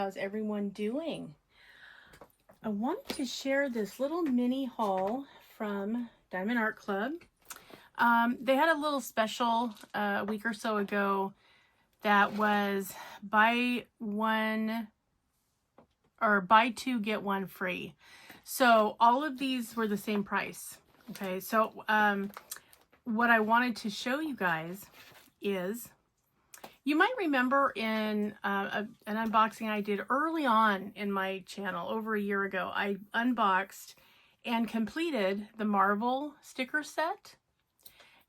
How's everyone doing? I wanted to share this little mini haul from Diamond Art Club. They had a little special a week or so ago that was buy two get one free. So all of these were the same price. Okay, so what I wanted to show you guys is, you might remember in an unboxing I did early on in my channel over a year ago, I unboxed and completed the Marvel sticker set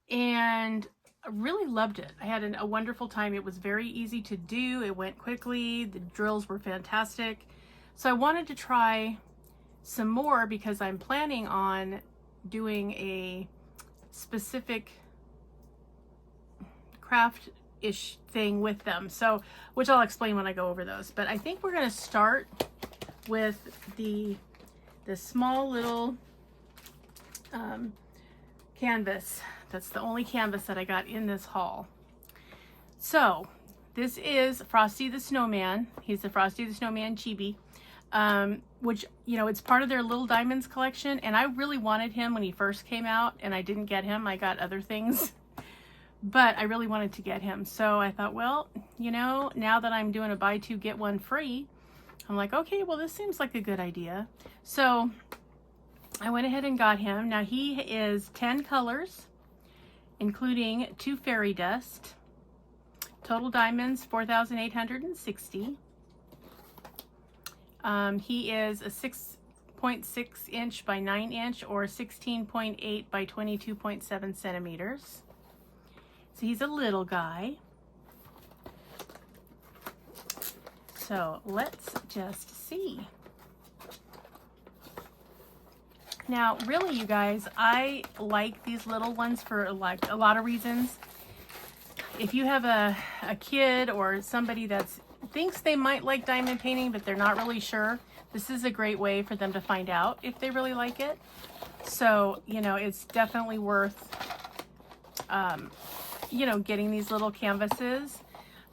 and I really loved it. I had a wonderful time. It was very easy to do. It went quickly. The drills were fantastic. So I wanted to try some more because I'm planning on doing a specific craft-ish thing with them, so which I'll explain when I go over those. But I think we're going to start with the small little canvas. That's the only canvas that I got in this haul. So this is Frosty the Snowman. He's the Frosty the Snowman chibi, which, you know, it's part of their Little Diamonds collection, and I really wanted him when he first came out, and I didn't get him. I got other things. But I really wanted to get him. So I thought, well, you know, now that I'm doing a buy two, get one free, I'm like, okay, well, this seems like a good idea. So I went ahead and got him. Now he is 10 colors, including 2 fairy dust. Total diamonds, 4,860. He is a 6.6 inch by 9 inch or 16.8 by 22.7 centimeters. So he's a little guy. So let's just see. Now, really, you guys, I like these little ones for like a lot of reasons. If you have a kid or somebody that thinks they might like diamond painting, but they're not really sure, this is a great way for them to find out if they really like it. So, you know, it's definitely worth you know, getting these little canvases.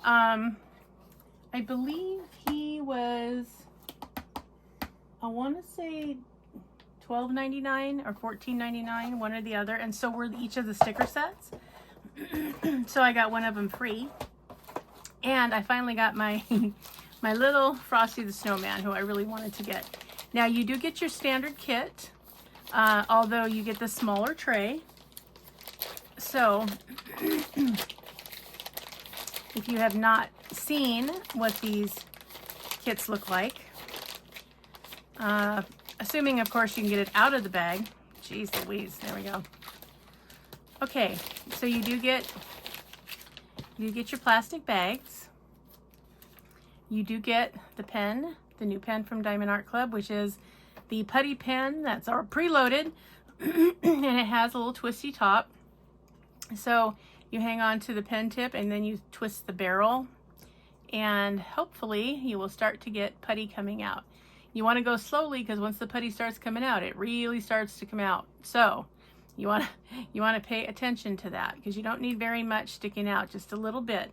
I believe he was, I want to say $12.99 or $14.99, one or the other, and so were each of the sticker sets. So I got one of them free, and I finally got my my little Frosty the Snowman, who I really wanted to get. Now you do get your standard kit, although you get the smaller tray. So if you have not seen what these kits look like, assuming of course you can get it out of the bag. Jeez Louise, there we go. Okay, so you do get your plastic bags. You do get the pen, the new pen from Diamond Art Club, which is the putty pen that's all preloaded, and it has a little twisty top. So you hang on to the pen tip and then you twist the barrel, and hopefully you will start to get putty coming out. You want to go slowly because once the putty starts coming out, it really starts to come out. So you want to pay attention to that because you don't need very much sticking out, just a little bit.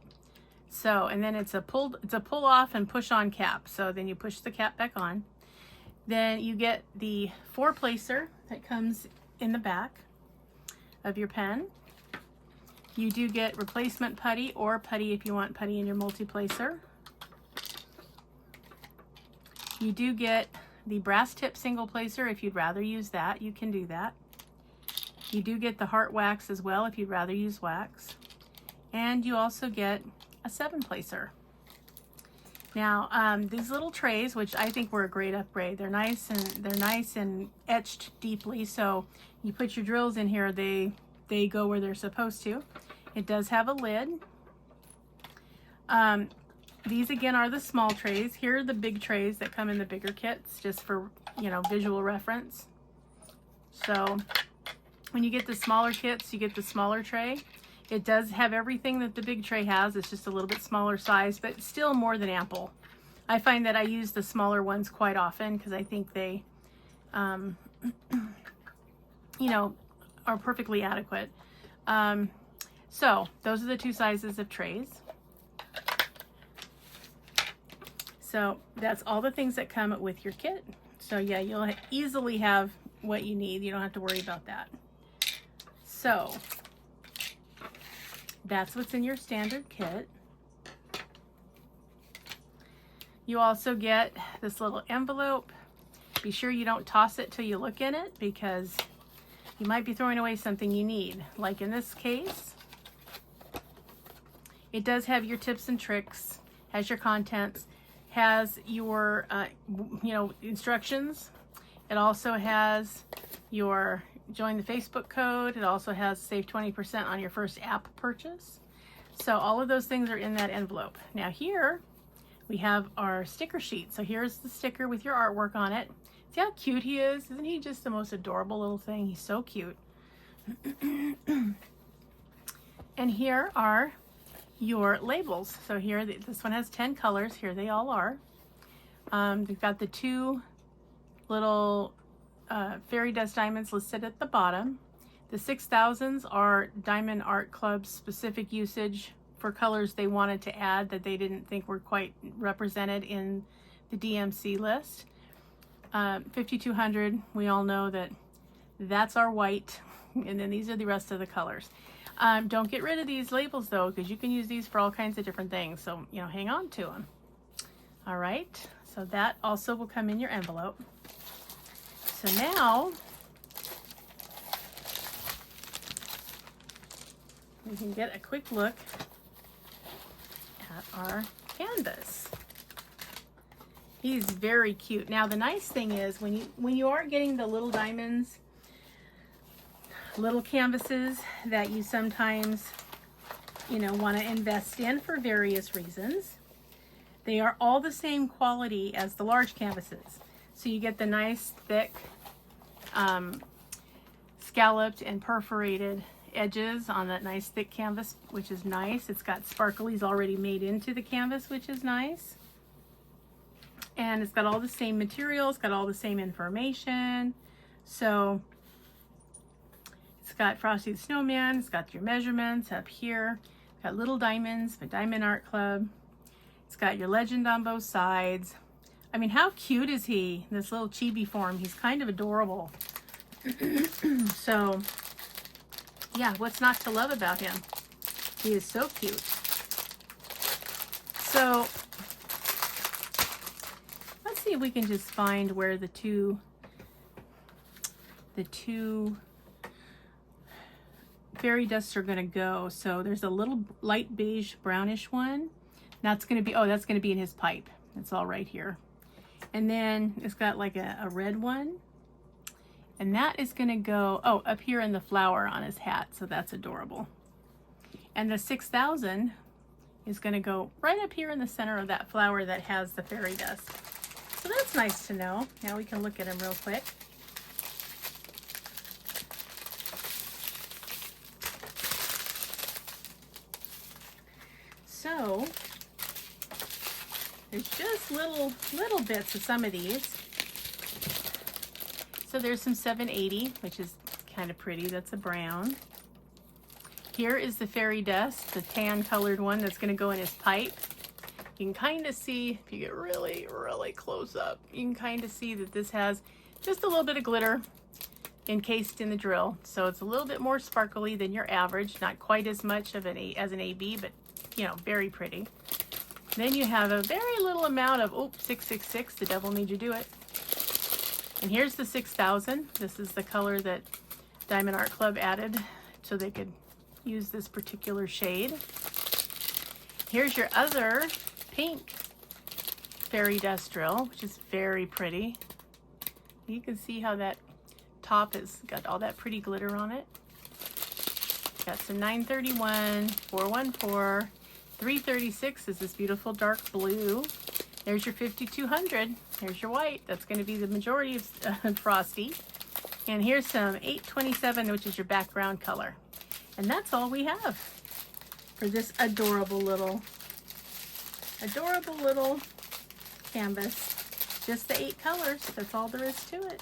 So, and then it's a pull off and push on cap. So then you push the cap back on. Then you get the 4-placer that comes in the back of your pen. You do get replacement putty or putty if you want putty in your multi-placer. You do get the brass tip single placer. If you'd rather use that, you can do that. You do get the heart wax as well if you'd rather use wax. And you also get a 7-placer. Now, these little trays, which I think were a great upgrade, they're nice and etched deeply. So you put your drills in here, they go where they're supposed to. It does have a lid. These again are the small trays. Here are the big trays that come in the bigger kits, just for, you know, visual reference. So when you get the smaller kits, you get the smaller tray. It does have everything that the big tray has. It's just a little bit smaller size, but still more than ample. I find that I use the smaller ones quite often because I think they, you know, are perfectly adequate. So those are the 2 sizes of trays. So that's all the things that come with your kit. So yeah, you'll easily have what you need. You don't have to worry about that. So that's what's in your standard kit. You also get this little envelope. Be sure you don't toss it till you look in it, because you might be throwing away something you need. Like in this case, it does have your tips and tricks, has your contents, has your instructions. It also has your join the Facebook code. It also has save 20% on your first app purchase. So all of those things are in that envelope. Now here we have our sticker sheet. So here's the sticker with your artwork on it. See how cute he is? Isn't he just the most adorable little thing? He's so cute. And here are your labels. So here, this one has 10 colors. Here they all are. We've got the 2 little fairy dust diamonds listed at the bottom. The 6000s are Diamond Art Club's specific usage for colors they wanted to add that they didn't think were quite represented in the DMC list. 5200, we all know that that's our white, and then these are the rest of the colors. Don't get rid of these labels though, because you can use these for all kinds of different things. So, hang on to them. All right, so that also will come in your envelope. So now we can get a quick look at our canvas. He's very cute. Now the nice thing is when you are getting the little diamonds, little canvases that you sometimes want to invest in for various reasons, they are all the same quality as the large canvases. So you get the nice thick scalloped and perforated edges on that nice thick canvas, which is nice. It's got sparklies already made into the canvas, which is nice. And it's got all the same materials, got all the same information. So it's got Frosty the Snowman, it's got your measurements up here, it's got little diamonds, the Diamond Art Club. It's got your legend on both sides. I mean, how cute is he? This little chibi form, he's kind of adorable. So yeah, what's not to love about him? He is so cute. So let's see if we can just find where the two fairy dusts are going to go. So there's a little light beige brownish one. That's going to be, that's going to be in his pipe. It's all right here. And then it's got like a red one. And that is going to go, up here in the flower on his hat. So that's adorable. And the 6000 is going to go right up here in the center of that flower that has the fairy dust. So that's nice to know. Now we can look at him real quick. So there's just little bits of some of these. So there's some 780, which is kind of pretty. That's a brown. Here is the fairy dust, the tan colored one that's going to go in his pipe. You can kind of see, if you get really, really close up, you can kind of see that this has just a little bit of glitter encased in the drill. So it's a little bit more sparkly than your average, not quite as much of as an AB, but very pretty. Then you have a very little amount of, 666, the devil made you do it. And here's the 6000. This is the color that Diamond Art Club added so they could use this particular shade. Here's your other pink fairy dust drill, which is very pretty. You can see how that top has got all that pretty glitter on it. Got some 931, 414, 336 is this beautiful dark blue. There's your 5200. Here's your white. That's going to be the majority of Frosty. And here's some 827, which is your background color. And that's all we have for this adorable little canvas. Just the 8 colors. That's all there is to it.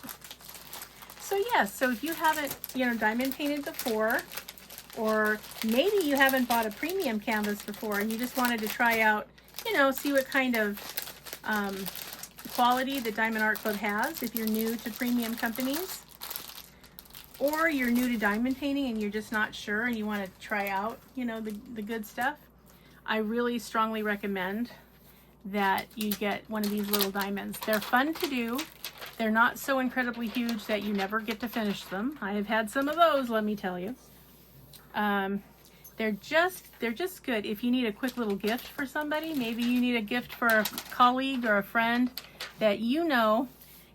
So yeah, so if you haven't, diamond painted before, or maybe you haven't bought a premium canvas before and you just wanted to try out, see what kind of quality that Diamond Art Club has if you're new to premium companies, or you're new to diamond painting and you're just not sure and you want to try out, you know, the good stuff. I really strongly recommend that you get one of these little diamonds. They're fun to do. They're not so incredibly huge that you never get to finish them. I have had some of those, let me tell you. They're just good if you need a quick little gift for somebody. Maybe you need a gift for a colleague or a friend that you know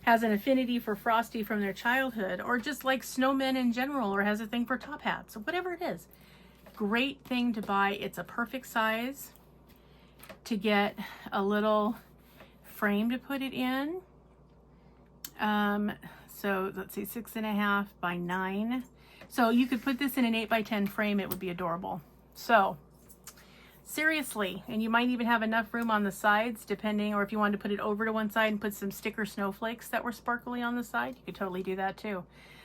has an affinity for Frosty from their childhood, or just like snowmen in general, or has a thing for top hats, whatever it is. Great thing to buy. It's a perfect size to get a little frame to put it in. So let's see, 6.5 by 9. So you could put this in an 8 by 10 frame. It would be adorable. So seriously, and you might even have enough room on the sides, depending, or if you wanted to put it over to one side and put some sticker snowflakes that were sparkly on the side, you could totally do that too.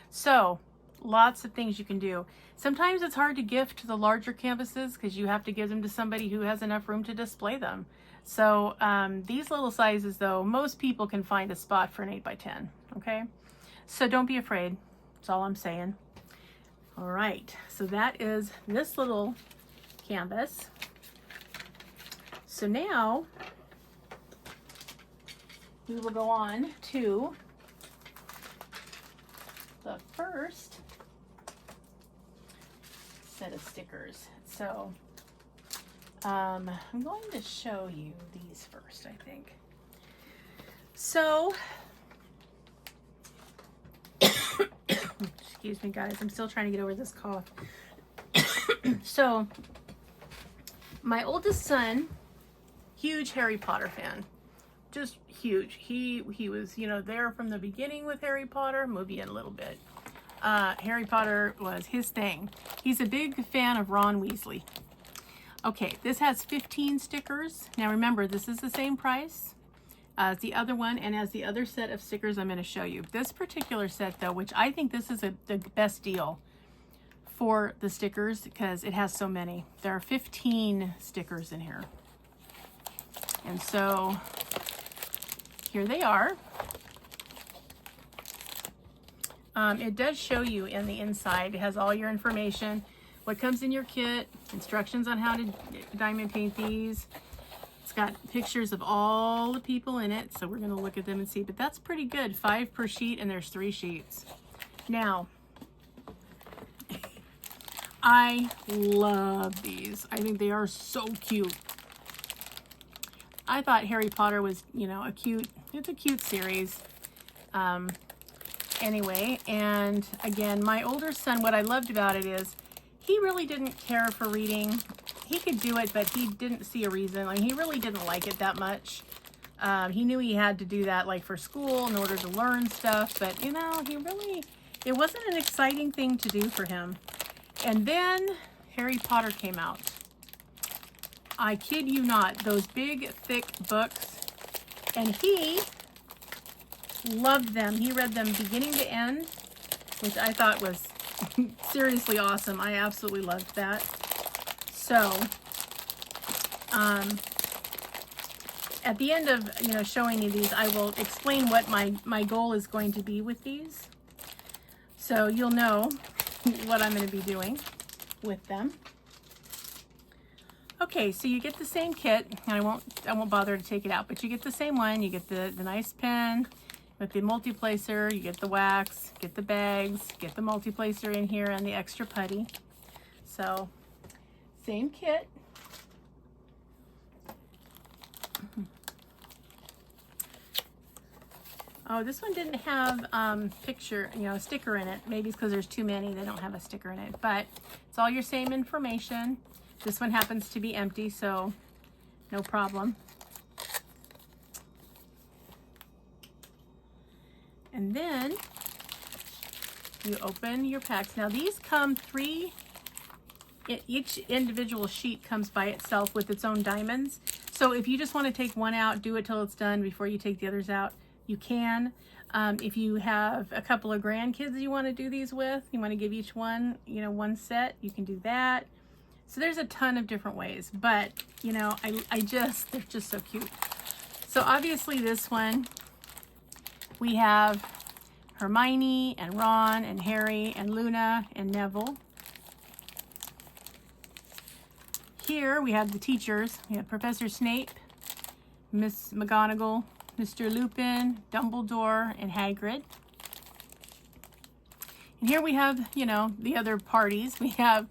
So lots of things you can do. Sometimes it's hard to gift the larger canvases because you have to give them to somebody who has enough room to display them. So these little sizes though, most people can find a spot for an 8 by 10, okay? So don't be afraid, that's all I'm saying. All right, so that is this little canvas. So now we will go on to the first set of stickers. So I'm going to show you these first, I think. So, excuse me guys, I'm still trying to get over this cough. So, my oldest son, huge Harry Potter fan, just huge. He was, you know, there from the beginning with Harry Potter. Movie in a little bit. Harry Potter was his thing. He's a big fan of Ron Weasley. Okay, this has 15 stickers. Now remember, this is the same price as the other one and as the other set of stickers I'm going to show you. This particular set though, which I think this is the best deal for the stickers because it has so many. There are 15 stickers in here. And so here they are. It does show you in the inside. It has all your information, what comes in your kit, instructions on how to diamond paint these. It's got pictures of all the people in it, so we're going to look at them and see. But that's pretty good. 5 per sheet, and there's 3 sheets. Now, I love these. I think they are so cute. I thought Harry Potter was, you know, it's a cute series. Anyway, and again, my older son, what I loved about it is he really didn't care for reading. He could do it, but he didn't see a reason. Like, he really didn't like it that much. He knew he had to do that like for school in order to learn stuff, but you know, it wasn't an exciting thing to do for him. And then Harry Potter came out. I kid you not, those big, thick books, and he loved them. He read them beginning to end, which I thought was seriously awesome. I absolutely loved that. So, at the end of, you know, showing you these, I will explain what my goal is going to be with these. So you'll know what I'm going to be doing with them. Okay, so you get the same kit, and I won't bother to take it out, but you get the same one. You get the nice pen with the multi-placer, you get the wax, get the bags, get the multi-placer in here and the extra putty. So, same kit. Oh, this one didn't have a sticker in it. Maybe it's because there's too many, they don't have a sticker in it, but it's all your same information. This one happens to be empty, so no problem. And then you open your packs. Now these come each individual sheet comes by itself with its own diamonds. So if you just want to take one out, do it till it's done before you take the others out, you can. If you have a couple of grandkids you want to do these with, you want to give each one, you know, one set, you can do that. So there's a ton of different ways, but you know, they're just so cute. So obviously this one, we have Hermione and Ron and Harry and Luna and Neville. Here we have the teachers. We have Professor Snape, Miss McGonagall, Mr. Lupin, Dumbledore, and Hagrid. And here we have, you know, the other parties. We have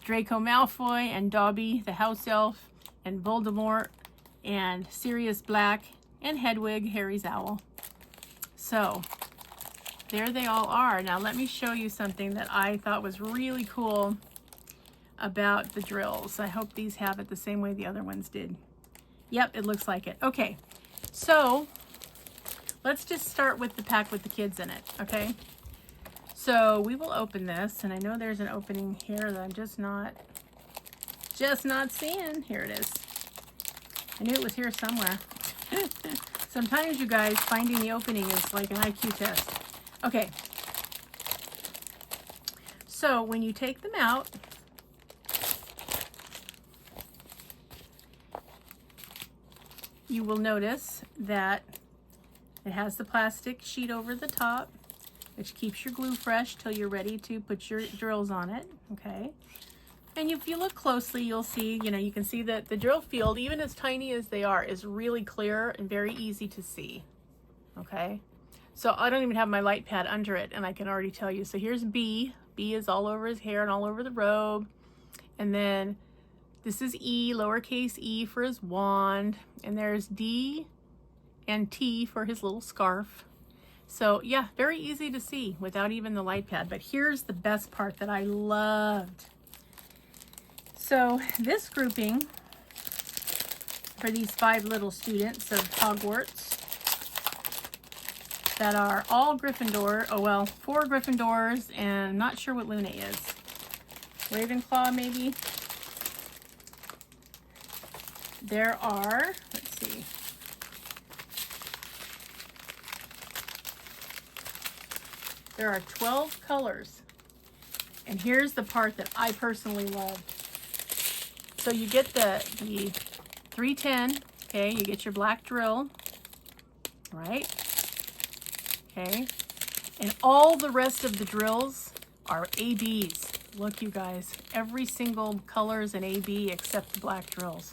Draco Malfoy and Dobby, the house elf, and Voldemort, and Sirius Black, and Hedwig, Harry's owl. So there they all are. Now let me show you something that I thought was really cool about the drills. I hope these have it the same way the other ones did. Yep, it looks like it. Okay, so let's just start with the pack with the kids in it, okay? So we will open this, and I know there's an opening here that I'm just not seeing. Here it is. I knew it was here somewhere. Sometimes, you guys, finding the opening is like an IQ test. Okay. So when you take them out, you will notice that it has the plastic sheet over the top, which keeps your glue fresh till you're ready to put your drills on it, okay? And if you look closely, you'll see, you know, you can see that the drill field, even as tiny as they are, is really clear and very easy to see, okay? So I don't even have my light pad under it, and I can already tell you. So here's B. B is all over his hair and all over the robe. And then this is E, lowercase e for his wand. And there's D and T for his little scarf. So yeah, very easy to see without even the light pad. But here's the best part that I loved. So this grouping for these 5 little students of Hogwarts that are all Gryffindor, oh well, 4 Gryffindors, and I'm not sure what Luna is. Ravenclaw maybe? There are, let's see. There are 12 colors. And here's the part that I personally loved. So you get the 310, okay, you get your black drill, right? Okay, and all the rest of the drills are ABs. Look, you guys, every single color is an AB except the black drills.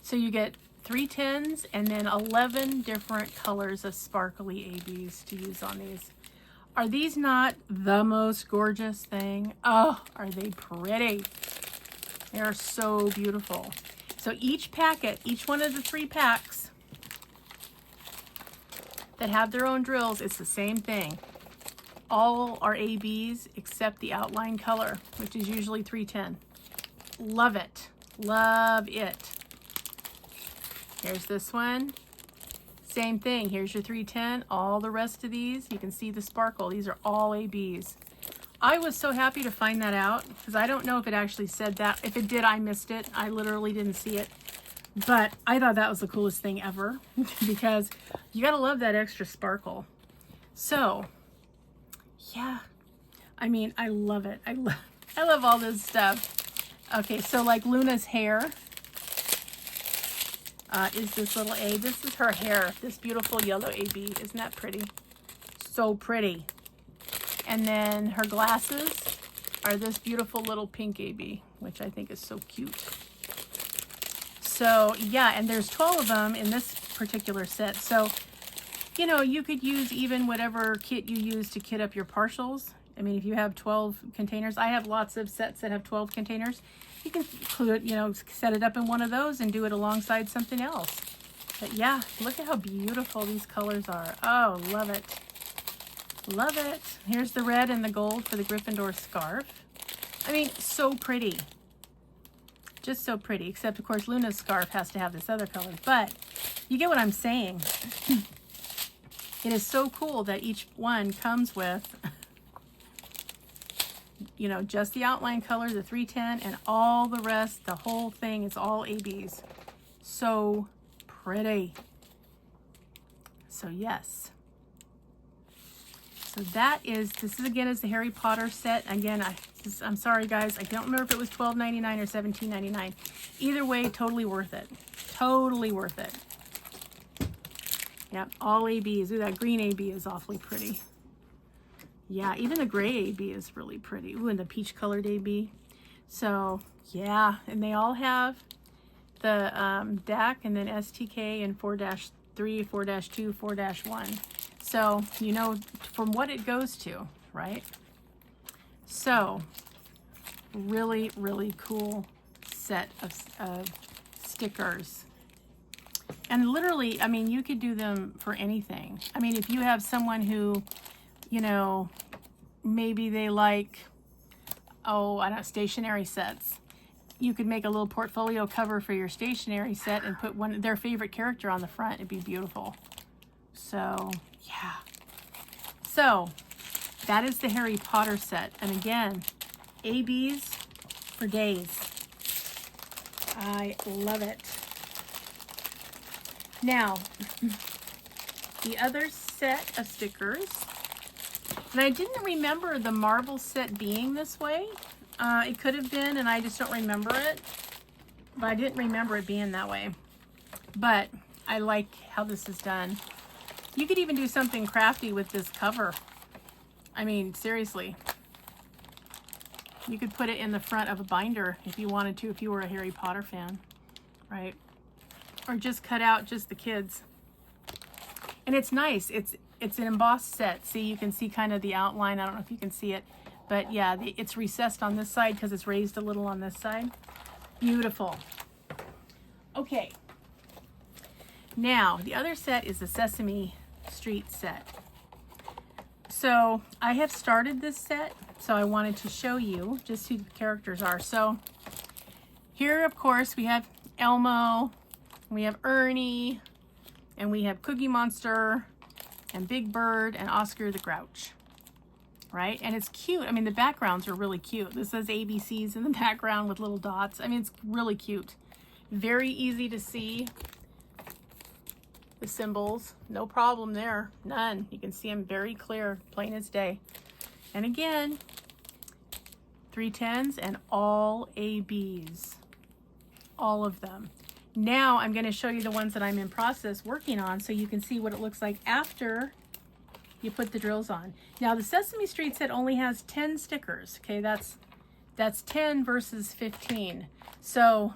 So you get 310s and then 11 different colors of sparkly ABs to use on these. Are these not the most gorgeous thing? Oh, are they pretty? They are so beautiful. So each packet, each one of the 3 packs that have their own drills, it's the same thing. All are ABs except the outline color, which is usually 310. Love it. Love it. Here's this one. Same thing. Here's your 310. All the rest of these, you can see the sparkle. These are all ABs. I was so happy to find that out because I don't know if it actually said that. If it did, I missed it. I literally didn't see it. But I thought that was the coolest thing ever because you gotta love that extra sparkle. So, yeah. I mean, I love it. I love all this stuff. Okay, so like Luna's hair is this little A. This is her hair, this beautiful yellow AB. Isn't that pretty? So pretty. And then her glasses are this beautiful little pink AB, which I think is so cute. So yeah, and there's 12 of them in this particular set. So, you know, you could use even whatever kit you use to kit up your partials. I mean, if you have 12 containers, I have lots of sets that have 12 containers. You can include, you know, set it up in one of those and do it alongside something else. But yeah, look at how beautiful these colors are. Oh, love it. Love it. Here's the red and the gold for the Gryffindor scarf. I mean, so pretty. Just so pretty. Except, of course, Luna's scarf has to have this other color. But you get what I'm saying. It is so cool that each one comes with, you know, just the outline color, the 310, and all the rest, the whole thing is all ABs. So pretty. So yes. So that is, this is again is the Harry Potter set. Again, I'm sorry guys, I don't remember if it was $12.99 or $17.99. Either way, totally worth it. Totally worth it. Yep, all ABs. Ooh, that green AB is awfully pretty. Yeah, even the gray AB is really pretty. Ooh, and the peach colored AB. So, yeah, and they all have the DAC and then STK and 4-3, 4-2, 4-1. So, you know from what it goes to, right? So, really, really cool set of stickers. And literally, I mean, you could do them for anything. I mean, if you have someone who, you know, maybe they like, oh, I don't know, stationery sets. You could make a little portfolio cover for your stationery set and put their favorite character on the front. It'd be beautiful. So, yeah. So, that is the Harry Potter set. And again, ABs for days. I love it. Now, the other set of stickers, and I didn't remember the Marvel set being this way. It could have been, and I just don't remember it. But I didn't remember it being that way. But I like how this is done. You could even do something crafty with this cover. I mean, seriously. You could put it in the front of a binder if you wanted to, if you were a Harry Potter fan, right? Or just cut out just the kids. And it's nice. It's an embossed set. See, you can see kind of the outline. I don't know if you can see it. But yeah, it's recessed on this side because it's raised a little on this side. Beautiful. Okay. Now, the other set is the Sesame Street set. So I have started this set, so I wanted to show you just who the characters are. So here, of course, we have Elmo, we have Ernie, and we have Cookie Monster, and Big Bird, and Oscar the Grouch, right? And it's cute. I mean, the backgrounds are really cute. This says ABCs in the background with little dots. I mean, it's really cute. Very easy to see the symbols. No problem there. None. You can see them very clear, plain as day. And again, 3 10s and all ABs. All of them. Now I'm going to show you the ones that I'm in process working on so you can see what it looks like after you put the drills on. Now the Sesame Street set only has 10 stickers. Okay, that's 10 versus 15. So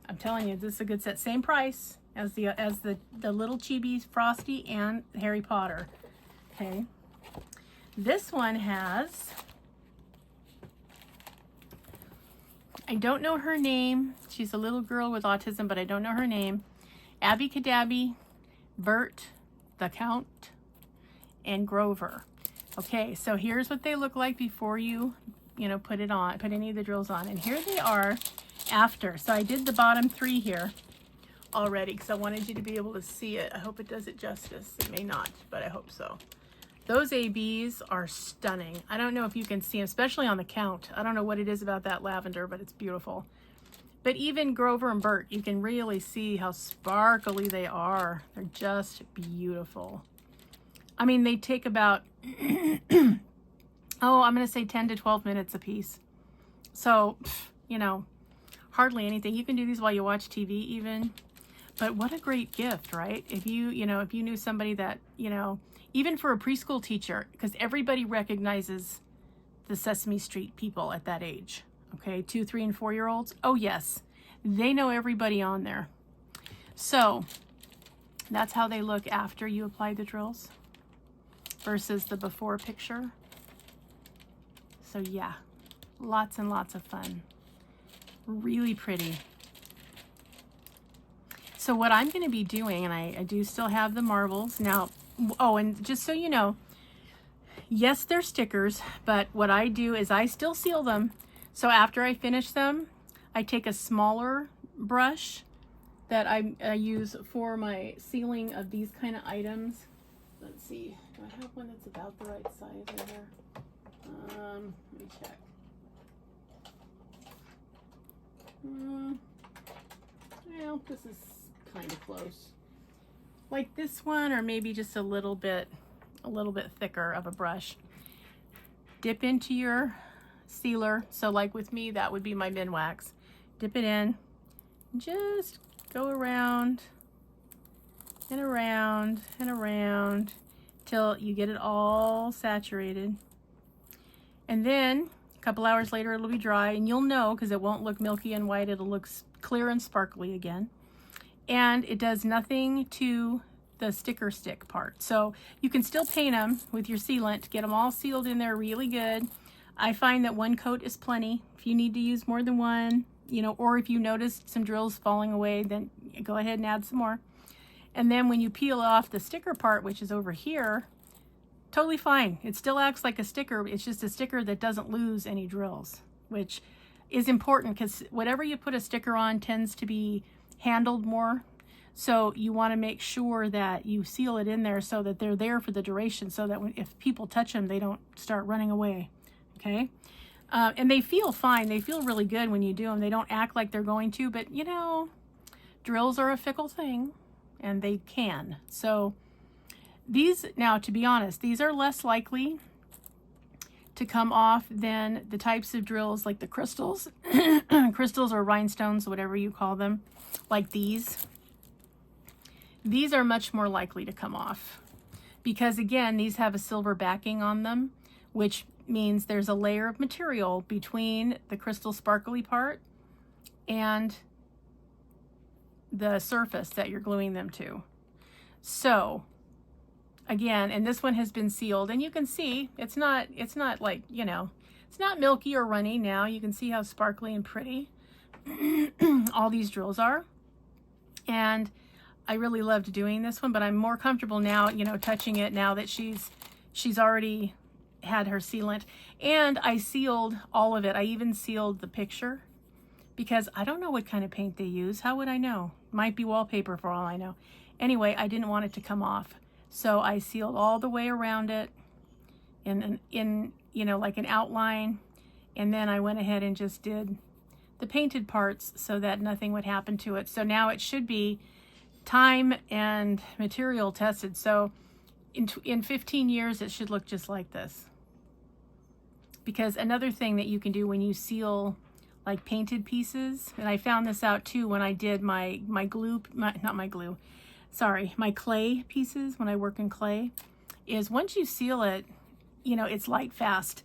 I'm telling you, this is a good set. Same price as the little chibis, Frosty and Harry Potter. Okay. This one has, I don't know her name. She's a little girl with autism, but I don't know her name. Abby Cadabby, Bert, the Count, and Grover. Okay, so here's what they look like before you put it on, put any of the drills on. And here they are after. So I did the bottom 3 here already because I wanted you to be able to see it. I hope it does it justice. It may not, but I hope so. Those ABs are stunning. I don't know if you can see them, especially on the Count. I don't know what it is about that lavender, but it's beautiful. But even Grover and Bert, you can really see how sparkly they are. They're just beautiful. I mean, they take about, oh, I'm going to say 10 to 12 minutes a piece. So, you know, hardly anything. You can do these while you watch TV even. But what a great gift, right? If you knew somebody that, even for a preschool teacher, because everybody recognizes the Sesame Street people at that age. Okay, 2, 3, and 4-year-olds. Oh yes, they know everybody on there. So that's how they look after you apply the drills versus the before picture. So yeah, lots and lots of fun. Really pretty. So what I'm going to be doing, and I do still have the marbles now. Oh, and just so you know, yes, they're stickers, but what I do is I still seal them. So after I finish them, I take a smaller brush that I use for my sealing of these kind of items. Let's see, do I have one that's about the right size right here? Let me check. Well, this is kind of close. Like this one, or maybe just a little bit thicker of a brush. Dip into your sealer. So like with me, that would be my Minwax. Dip it in, just go around and around till you get it all saturated. And then a couple hours later it'll be dry, and you'll know because it won't look milky and white. It'll look clear and sparkly again. And it does nothing to the sticker stick part. So you can still paint them with your sealant, get them all sealed in there really good. I find that one coat is plenty. If you need to use more than one, you know, or if you notice some drills falling away, then go ahead and add some more. And then when you peel off the sticker part, which is over here, totally fine. It still acts like a sticker. It's just a sticker that doesn't lose any drills, which is important because whatever you put a sticker on tends to be handled more. So you want to make sure that you seal it in there so that they're there for the duration, so that if people touch them, they don't start running away. Okay. And they feel fine. They feel really good when you do them. They don't act like they're going to, but you know, drills are a fickle thing and they can. So these, now to be honest, these are less likely to come off than the types of drills like the crystals, crystals or rhinestones, whatever you call them, like these. These are much more likely to come off because again, these have a silver backing on them, which means there's a layer of material between the crystal sparkly part and the surface that you're gluing them to. So again, and this one has been sealed, and you can see it's not like, you know, it's not milky or runny. Now you can see how sparkly and pretty all these drills are. And I really loved doing this one, but I'm more comfortable now, you know, touching it now that she's already had her sealant. And I sealed all of it. I even sealed the picture because I don't know what kind of paint they use. How would I know? Might be wallpaper for all I know. Anyway, I didn't want it to come off. So I sealed all the way around it in you know, like an outline. And then I went ahead and just did the painted parts so that nothing would happen to it. So now it should be time and material tested. So in 15 years, it should look just like this. Because another thing that you can do when you seal like painted pieces, and I found this out too when I did my clay pieces, when I work in clay, is once you seal it, you know, it's light fast,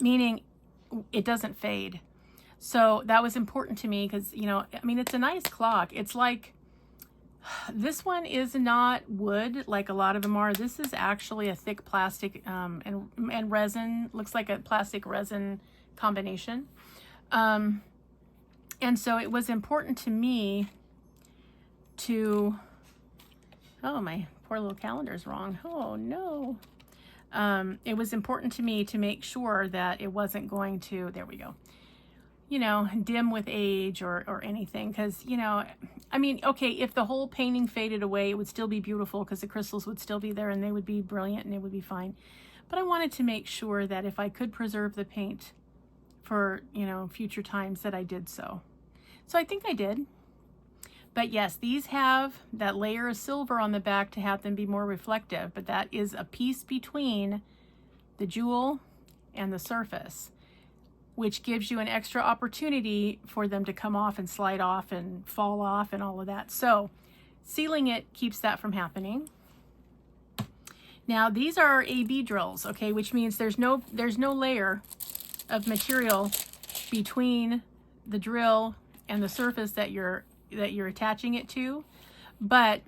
meaning it doesn't fade. So that was important to me because, you know, I mean, it's a nice clock. It's like, this one is not wood like a lot of them are. This is actually a thick plastic and resin. Looks like a plastic resin combination. And so it was important to me to, oh, my poor little calendar's wrong. Oh no. It was important to me to make sure that it wasn't going to, there we go, you know, dim with age or anything. Because, you know, I mean, okay, if the whole painting faded away, it would still be beautiful because the crystals would still be there and they would be brilliant and it would be fine. But I wanted to make sure that if I could preserve the paint for, you know, future times, that I did so. So I think I did. But yes, these have that layer of silver on the back to have them be more reflective, but that is a piece between the jewel and the surface, which gives you an extra opportunity for them to come off and slide off and fall off and all of that. So sealing it keeps that from happening. Now these are AB drills, okay, which means there's no layer of material between the drill and the surface that you're attaching it to. But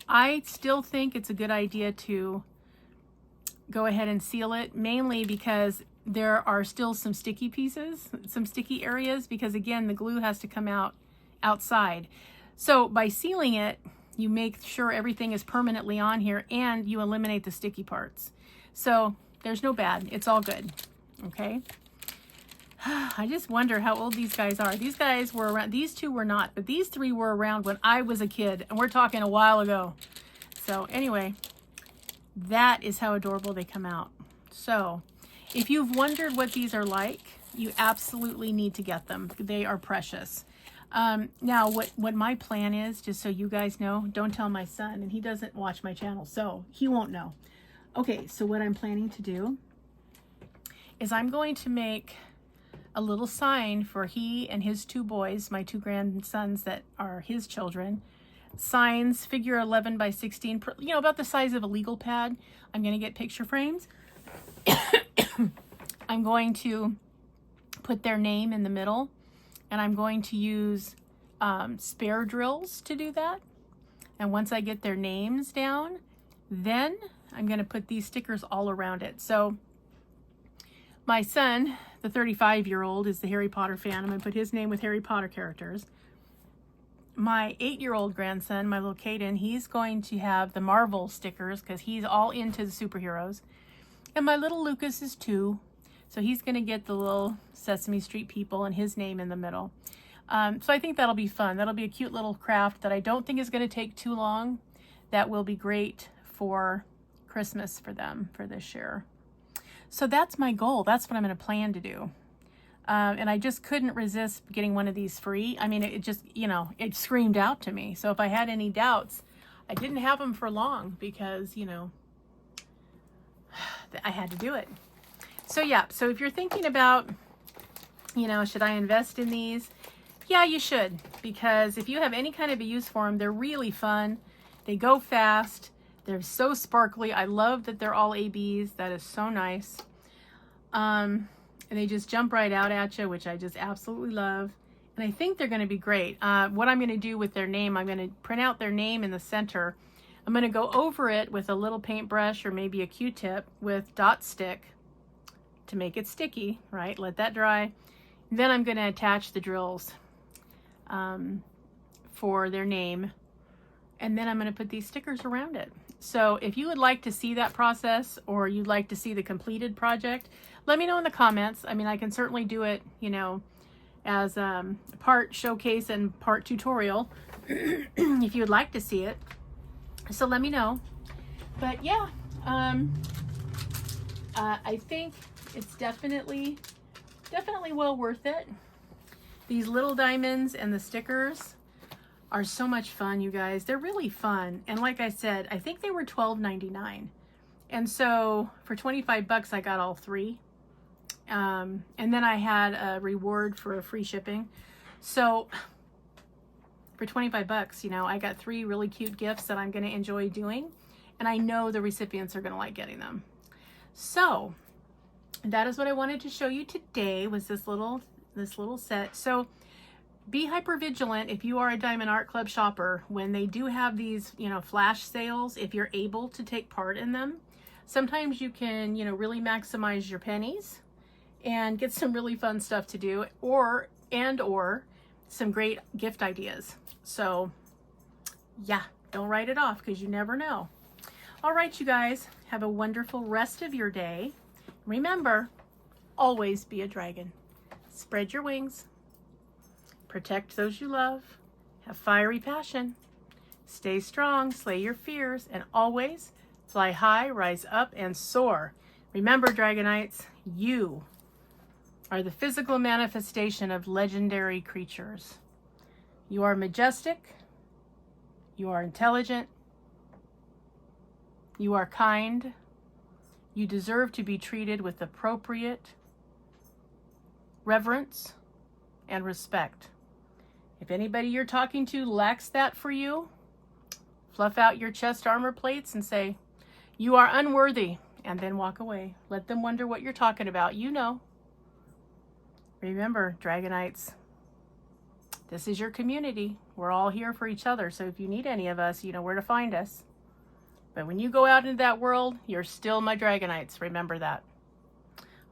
I still think it's a good idea to go ahead and seal it, mainly because there are still some sticky pieces, some sticky areas, because again, the glue has to come out outside. So by sealing it, you make sure everything is permanently on here and you eliminate the sticky parts. So there's no bad, it's all good, okay? I just wonder how old these guys are. These guys were around, these two were not, but these three were around when I was a kid, and we're talking a while ago. So anyway, that is how adorable they come out. So if you've wondered what these are like, you absolutely need to get them. They are precious. Now, what my plan is, just so you guys know, don't tell my son, and he doesn't watch my channel, so he won't know. Okay, so what I'm planning to do is I'm going to make a little sign for he and his two boys, my two grandsons that are his children, signs, figure 11 by 16, you know, about the size of a legal pad. I'm going to get picture frames. I'm going to put their name in the middle, and I'm going to use spare drills to do that. And once I get their names down, then I'm going to put these stickers all around it. So my son, the 35-year-old, is the Harry Potter fan. I'm going to put his name with Harry Potter characters. My 8-year-old grandson, my little Caden, he's going to have the Marvel stickers because he's all into the superheroes. And my little Lucas is 2, so he's going to get the little Sesame Street people and his name in the middle. So I think that'll be fun. That'll be a cute little craft that I don't think is going to take too long. That will be great for Christmas for them for this year. So that's my goal. That's what I'm going to plan to do. And I just couldn't resist getting one of these free. I mean, it just, you know, it screamed out to me. So if I had any doubts, I didn't have them for long because, you know, I had to do it. So yeah, so if you're thinking about, you know, should I invest in these? Yeah, you should, because if you have any kind of a use for them, they're really fun. They go fast. They're so sparkly. I love that they're all ABs. That is so nice. And they just jump right out at you, which I just absolutely love. And I think they're going to be great. What I'm going to do with their name, I'm going to print out their name in the center. I'm going to go over it with a little paintbrush or maybe a Q-tip with dot stick to make it sticky, right? Let that dry. Then I'm going to attach the drills for their name. And then I'm going to put these stickers around it. So if you would like to see that process or you'd like to see the completed project, let me know in the comments. I mean, I can certainly do it, you know, as part showcase and part tutorial if you would like to see it. So let me know. But yeah, I think it's definitely well worth it. These little diamonds and the stickers are so much fun, you guys. They're really fun. And like I said, I think they were $12.99. And so for 25 bucks, I got all 3. And then I had a reward for free shipping. So for 25 bucks, you know, I got 3 really cute gifts that I'm going to enjoy doing. And I know the recipients are going to like getting them. So that is what I wanted to show you today, was this little set. So be hyper vigilant if you are a Diamond Art Club shopper when they do have these, you know, flash sales, if you're able to take part in them. Sometimes you can, you know, really maximize your pennies and get some really fun stuff to do, or some great gift ideas. So yeah, don't write it off because you never know. All right, you guys, have a wonderful rest of your day. Remember, always be a dragon. Spread your wings. Protect those you love. Have fiery passion. Stay strong, slay your fears, and always fly high, rise up, and soar. Remember, Dragonites, you are the physical manifestation of legendary creatures. You are majestic. You are intelligent. You are kind. You deserve to be treated with appropriate reverence and respect. If anybody you're talking to lacks that for you, fluff out your chest armor plates and say, "You are unworthy," and then walk away. Let them wonder what you're talking about. You know. Remember, Dragonites, this is your community. We're all here for each other. So if you need any of us, you know where to find us. But when you go out into that world, you're still my Dragonites. Remember that.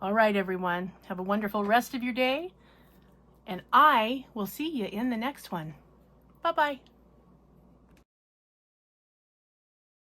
All right, everyone. Have a wonderful rest of your day. And I will see you in the next one. Bye-bye.